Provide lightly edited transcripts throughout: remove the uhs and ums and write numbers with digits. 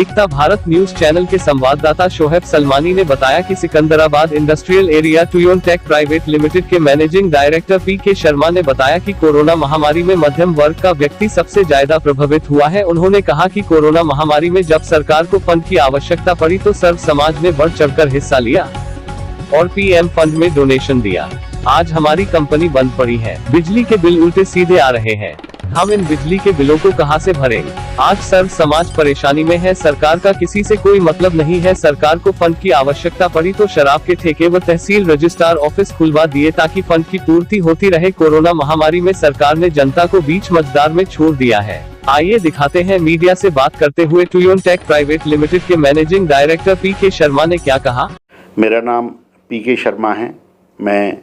एकता Bharat news channel के संवाददाता शोहेब सलमानी ने बताया कि सिकंदराबाद इंडस्ट्रियल एरिया टुयोन टेक प्राइवेट लिमिटेड के मैनेजिंग डायरेक्टर पी.के. शर्मा ने बताया कि कोरोना महामारी में मध्यम वर्ग का व्यक्ति सबसे ज्यादा प्रभावित हुआ है। उन्होंने कहा कि कोरोना महामारी में जब सरकार को फंड की आवश्यकता पड़ी तो सर्व समाज ने बढ़ चढ़कर हिस्सा लिया और पीएम फंड में डोनेशन दिया। आज हमारी कंपनी बंद पड़ी है, बिजली के बिल उल्टे सीधे आ रहे हैं, हम इन बिजली के बिलों को कहां से भरें? आज सर्व समाज परेशानी में है, सरकार का किसी से कोई मतलब नहीं है। सरकार को फंड की आवश्यकता पड़ी तो शराब के ठेके व तहसील रजिस्ट्रार ऑफिस खुलवा दिए ताकि फंड की पूर्ति होती रहे। कोरोना महामारी में सरकार ने जनता को बीच मझधार में छोड़ दिया है। आइए दिखाते हैं मीडिया से बात करते हुए टुयोन टेक प्राइवेट लिमिटेड के मैनेजिंग डायरेक्टर पी.के. शर्मा ने क्या कहा। मेरा नाम पी.के. शर्मा है। मैं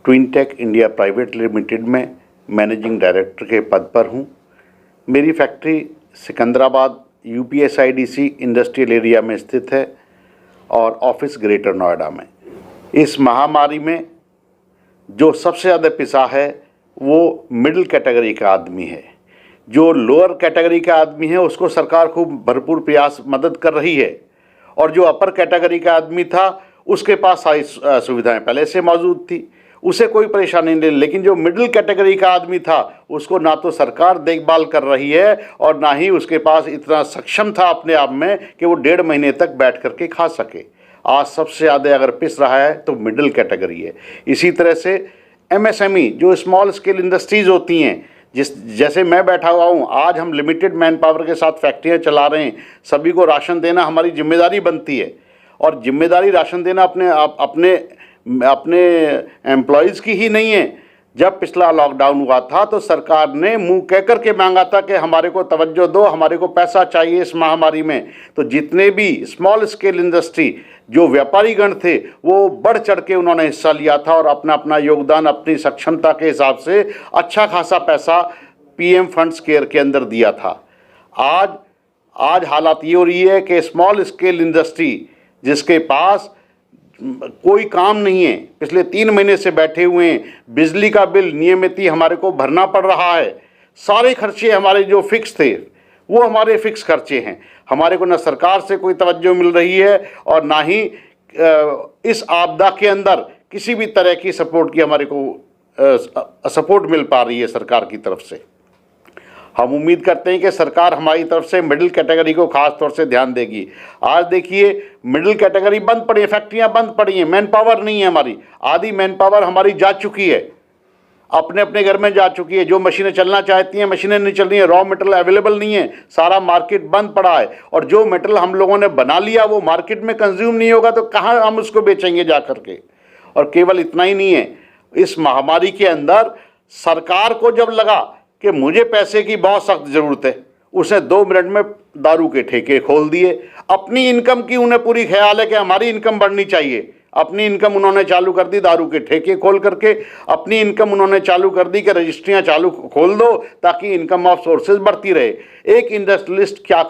twin tech India private limited में मैनेजिंग डायरेक्टर के पद पर हूँ। मेरी factory Sikandrabad UPSIDC industrial area में स्थित है और ऑफिस ग्रेटर नोएडा में। इस महामारी में जो सबसे ज़्यादा पिसा है वो मिडिल कैटेगरी का आदमी है। जो लोअर कैटेगरी का आदमी है उसको सरकार खूब भरपूर प्रयास मदद कर रही है और जो अपर कैटेगरी का आदमी था उसके पास सारी सुविधाएं पहले से मौजूद थी, उसे कोई परेशानी नहीं। लेकिन जो मिडिल कैटेगरी का आदमी था उसको ना तो सरकार देखभाल कर रही है और ना ही उसके पास इतना सक्षम था अपने आप में कि वो 1.5 महीने तक बैठ करके खा सके। आज सबसे ज़्यादा अगर पिस रहा है तो मिडिल कैटेगरी है। इसी तरह से एमएसएमई जो स्मॉल स्केल इंडस्ट्रीज़ होती हैं, जैसे मैं बैठा हुआ हूँ, आज हम लिमिटेड मैन पावर के साथ फैक्ट्रियाँ चला रहे हैं। सभी को राशन देना हमारी जिम्मेदारी बनती है और जिम्मेदारी राशन देना अपने एम्प्लॉयज़ की ही नहीं है। जब पिछला लॉकडाउन हुआ था तो सरकार ने मुंह कह कर के मांगा था कि हमारे को तवज्जो दो, हमारे को पैसा चाहिए इस महामारी में। तो जितने भी स्मॉल स्केल इंडस्ट्री जो व्यापारी गण थे वो बढ़ चढ़ के उन्होंने हिस्सा लिया था और अपना अपना योगदान अपनी सक्षमता के हिसाब से अच्छा खासा पैसा पीएम फंड्स केयर के अंदर दिया था। आज हालात ये हो रही है कि स्मॉल स्केल इंडस्ट्री जिसके पास कोई काम नहीं है, पिछले 3 महीने से बैठे हुए हैं, बिजली का बिल नियमित ही हमारे को भरना पड़ रहा है। सारे खर्चे हमारे जो फिक्स थे वो हमारे फिक्स खर्चे हैं। हमारे को ना सरकार से कोई तवज्जो मिल रही है और ना ही इस आपदा के अंदर किसी भी तरह की सपोर्ट की हमारे को सपोर्ट मिल पा रही है सरकार की तरफ से। हम उम्मीद करते हैं कि सरकार हमारी तरफ से मिडिल कैटेगरी को खास तौर से ध्यान देगी। आज देखिए मिडिल कैटेगरी बंद पड़ी है, फैक्ट्रियां बंद पड़ी हैं, मैन पावर नहीं है हमारी। आधी मैन पावर हमारी जा चुकी है, अपने अपने घर में जा चुकी है। जो मशीनें चलना चाहती हैं मशीनें नहीं चल रही हैं, रॉ मटेरियल अवेलेबल नहीं है, सारा मार्केट बंद पड़ा है और जो मटेरियल हम लोगों ने बना लिया वो मार्केट में कंज्यूम नहीं होगा तो कहाँ हम उसको बेचेंगे जा करके। और केवल इतना ही नहीं है, इस महामारी के अंदर सरकार को जब लगा कि मुझे पैसे की बहुत सख्त ज़रूरत है, उसने 2 मिनट में दारू के ठेके खोल दिए। अपनी इनकम की उन्हें पूरी ख्याल है कि हमारी इनकम बढ़नी चाहिए। अपनी इनकम उन्होंने चालू कर दी दारू के ठेके खोल करके। अपनी इनकम उन्होंने चालू कर दी कि रजिस्ट्रियाँ चालू खोल दो ताकि इनकम ऑफ सोर्सेज बढ़ती रहे। एक इंडस्ट्रियलिस्ट क्या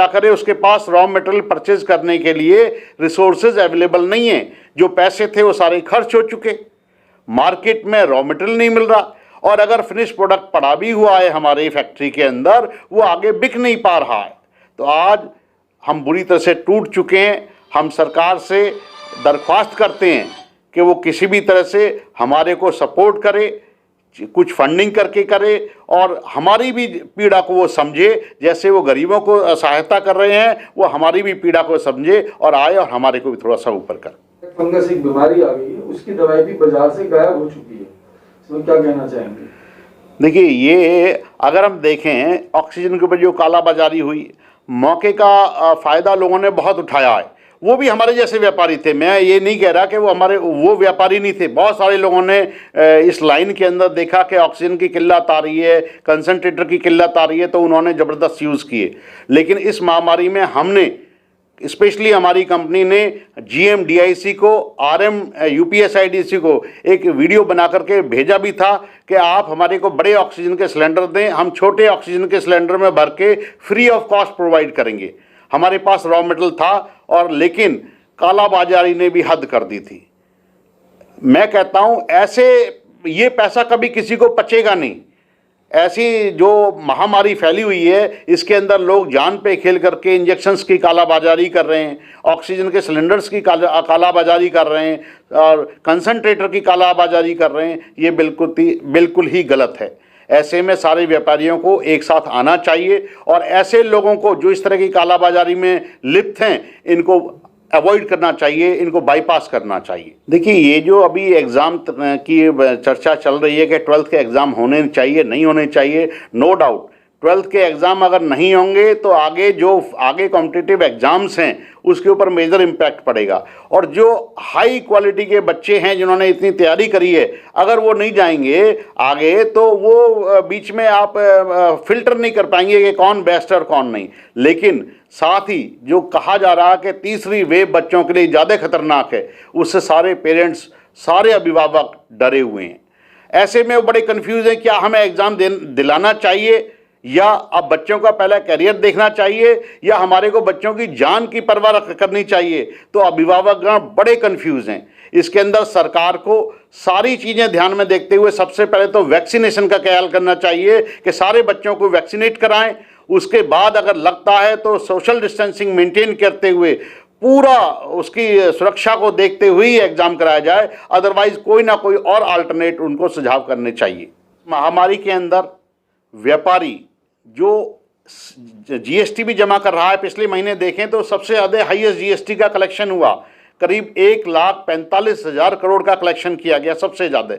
करे? उसके पास रॉ मटेरियल परचेज करने के लिए रिसोर्सेज अवेलेबल नहीं है। जो पैसे थे वो सारे खर्च हो चुके, मार्केट में रॉ मटेरियल नहीं मिल रहा और अगर फिनिश प्रोडक्ट पड़ा भी हुआ है हमारी फैक्ट्री के अंदर वो आगे बिक नहीं पा रहा है। तो आज हम बुरी तरह से टूट चुके हैं। हम सरकार से दरख्वास्त करते हैं कि वो किसी भी तरह से हमारे को सपोर्ट करे, कुछ फंडिंग करके करे और हमारी भी पीड़ा को वो समझे। जैसे वो गरीबों को सहायता कर रहे हैं वो हमारी भी पीड़ा को समझे और आए और हमारे को भी थोड़ा सा ऊपर कर। फंगस एक बीमारी आ गई है, उसकी दवाई भी बाजार से गायब हो चुकी है, तो क्या कहना चाहेंगे? देखिए, ये अगर हम देखें ऑक्सीजन के ऊपर जो कालाबाजारी हुई, मौके का फ़ायदा लोगों ने बहुत उठाया है। वो भी हमारे जैसे व्यापारी थे, मैं ये नहीं कह रहा कि वो व्यापारी नहीं थे। बहुत सारे लोगों ने इस लाइन के अंदर देखा कि ऑक्सीजन की किल्लत आ रही है, कंसनट्रेटर की किल्लत आ रही है, तो उन्होंने ज़बरदस्त यूज़ किए। लेकिन इस महामारी में हमने स्पेशली हमारी कंपनी ने GMDIC को, RM UPSIDC को एक वीडियो बना करके भेजा भी था कि आप हमारे को बड़े ऑक्सीजन के सिलेंडर दें, हम छोटे ऑक्सीजन के सिलेंडर में भर के फ्री ऑफ कॉस्ट प्रोवाइड करेंगे। हमारे पास रॉ मटेरियल था और लेकिन कालाबाजारी ने भी हद कर दी थी। मैं कहता हूँ ऐसे ये पैसा कभी किसी को पचेगा नहीं। ऐसी जो महामारी फैली हुई है, इसके अंदर लोग जान पे खेल करके इंजेक्शन्स की कालाबाजारी कर रहे हैं, ऑक्सीजन के सिलेंडर्स की कालाबाजारी कर रहे हैं और कंसंट्रेटर की कालाबाजारी कर रहे हैं। ये बिल्कुल ही गलत है। ऐसे में सारे व्यापारियों को एक साथ आना चाहिए और ऐसे लोगों को जो इस तरह की कालाबाजारी में लिप्त हैं, इनको अवॉइड करना चाहिए, इनको बाईपास करना चाहिए। देखिए, ये जो अभी एग्ज़ाम की चर्चा चल रही है कि 12th के एग्ज़ाम होने चाहिए नहीं होने चाहिए, नो डाउट 12th के एग्ज़ाम अगर नहीं होंगे तो आगे कॉम्पिटिटिव एग्ज़ाम्स हैं उसके ऊपर मेजर इम्पैक्ट पड़ेगा। और जो हाई क्वालिटी के बच्चे हैं जिन्होंने इतनी तैयारी करी है, अगर वो नहीं जाएंगे आगे तो वो बीच में आप फिल्टर नहीं कर पाएंगे कि कौन बेस्ट है और कौन नहीं। लेकिन साथ ही जो कहा जा रहा है कि तीसरी वेव बच्चों के लिए ज़्यादा खतरनाक है, उससे सारे पेरेंट्स, सारे अभिभावक डरे हुए हैं। ऐसे में वो बड़े कन्फ्यूज़ हैं, क्या हमें एग्ज़ाम दिलाना चाहिए या अब बच्चों का पहला करियर देखना चाहिए या हमारे को बच्चों की जान की परवाह करनी चाहिए। तो अभिभावकगण बड़े कन्फ्यूज़ हैं। इसके अंदर सरकार को सारी चीज़ें ध्यान में देखते हुए सबसे पहले तो वैक्सीनेशन का ख्याल करना चाहिए कि सारे बच्चों को वैक्सीनेट कराएं। उसके बाद अगर लगता है तो सोशल डिस्टेंसिंग मेंटेन करते हुए पूरा उसकी सुरक्षा को देखते हुए ही एग्ज़ाम कराया जाए, अदरवाइज कोई ना कोई और अल्टरनेट उनको सुझाव करने चाहिए। महामारी के अंदर व्यापारी जो जीएसटी भी जमा कर रहा है, पिछले महीने देखें तो सबसे ज़्यादा हाईएस्ट जीएसटी का कलेक्शन हुआ, करीब 1,45,000 करोड़ का कलेक्शन किया गया, सबसे ज़्यादा।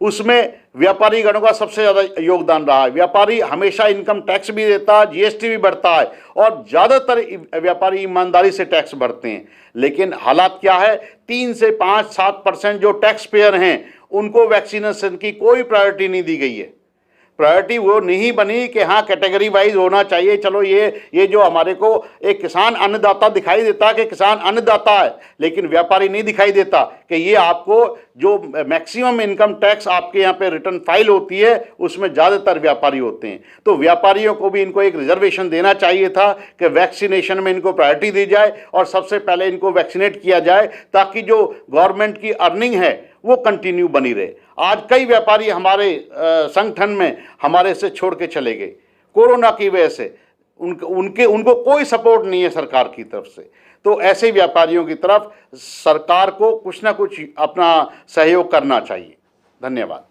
उसमें व्यापारी गणों का सबसे ज़्यादा योगदान रहा है। व्यापारी हमेशा इनकम टैक्स भी देता है, जीएसटी भी बढ़ता है और ज़्यादातर व्यापारी ईमानदारी से टैक्स भरते हैं। लेकिन हालात क्या है, 3 से 5-7% जो टैक्स पेयर हैं उनको वैक्सीनेशन की कोई प्रायोरिटी नहीं दी गई है। प्रायोरिटी वो नहीं बनी कि हाँ कैटेगरी वाइज होना चाहिए। चलो ये जो हमारे को एक किसान अन्नदाता दिखाई देता है कि किसान अन्नदाता है, लेकिन व्यापारी नहीं दिखाई देता कि ये आपको जो मैक्सिमम इनकम टैक्स आपके यहाँ पे रिटर्न फाइल होती है उसमें ज़्यादातर व्यापारी होते हैं। तो व्यापारियों को भी इनको एक रिजर्वेशन देना चाहिए था कि वैक्सीनेशन में इनको प्रायोरिटी दी जाए और सबसे पहले इनको वैक्सीनेट किया जाए, ताकि जो गवर्नमेंट की अर्निंग है वो कंटिन्यू बनी रहे। आज कई व्यापारी हमारे संगठन में हमारे से छोड़ के चले गए कोरोना की वजह से। उनको कोई सपोर्ट नहीं है सरकार की तरफ से। तो ऐसे व्यापारियों की तरफ सरकार को कुछ ना कुछ अपना सहयोग करना चाहिए। धन्यवाद।